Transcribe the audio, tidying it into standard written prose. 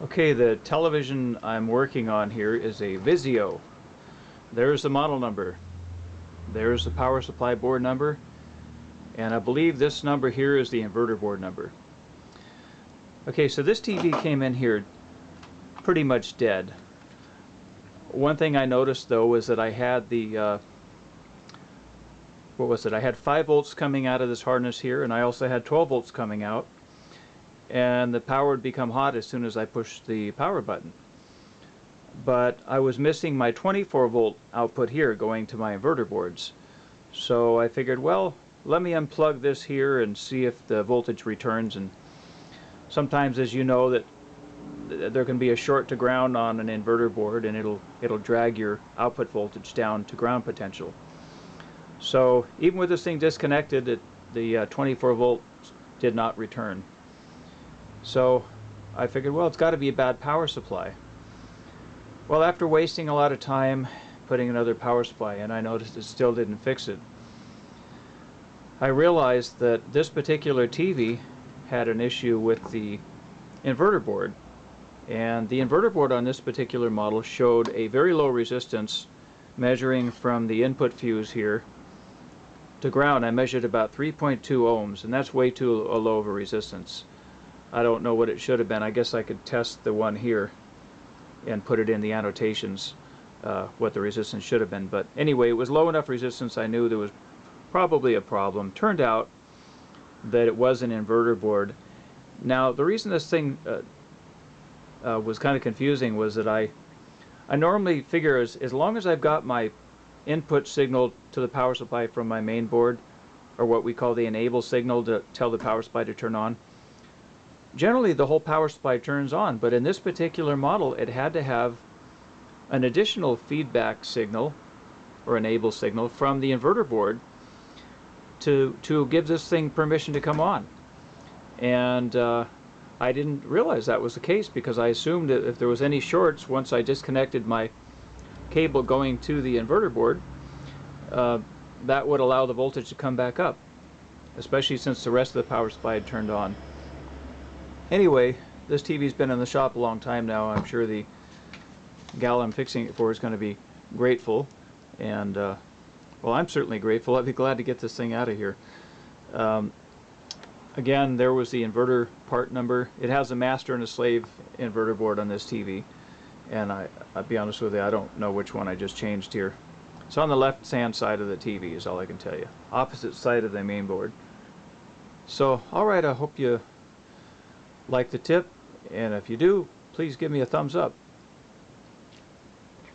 Okay, the television I'm working on here is a VIZIO. There's the model number. There's the power supply board number. And I believe this number here is the inverter board number. Okay, so this TV came in here pretty much dead. One thing I noticed though was that I had the what was it? I had 5 volts coming out of this harness here, and I also had 12 volts coming out, and the power would become hot as soon as I pushed the power button. But I was missing my 24 volt output here going to my inverter boards. So I figured, well, let me unplug this here and see if the voltage returns. And sometimes, as you know, that there can be a short to ground on an inverter board, and it'll drag your output voltage down to ground potential. So even with this thing disconnected, the 24 volts did not return. So I figured, well, it's got to be a bad power supply. Well, after wasting a lot of time putting another power supply in, I noticed it still didn't fix it. I realized that this particular TV had an issue with the inverter board, and the inverter board on this particular model showed a very low resistance, measuring from the input fuse here to ground. I measured about 3.2 ohms, and that's way too low of a resistance. I don't know what it should have been. I guess I could test the one here and put it in the annotations what the resistance should have been. But anyway, it was low enough resistance I knew there was probably a problem. Turned out that it was an inverter board. Now, the reason this thing was kind of confusing was that I normally figure as long as I've got my input signal to the power supply from my main board, or what we call the enable signal to tell the power supply to turn on, generally the whole power supply turns on. But in this particular model, it had to have an additional feedback signal or enable signal from the inverter board to give this thing permission to come on. And I didn't realize that was the case, because I assumed that if there was any shorts once I disconnected my cable going to the inverter board, that would allow the voltage to come back up, especially since the rest of the power supply had turned on. Anyway, this TV's been in the shop a long time now. I'm sure the gal I'm fixing it for is going to be grateful, and well, I'm certainly grateful. I'd be glad to get this thing out of here. Again, there was the inverter part number. It has a master and a slave inverter board on this TV, and I'll be honest with you, I don't know which one I just changed here. It's on the left-hand side of the TV is all I can tell you. Opposite side of the main board. So, alright, I hope you like the tip, and if you do, please give me a thumbs up.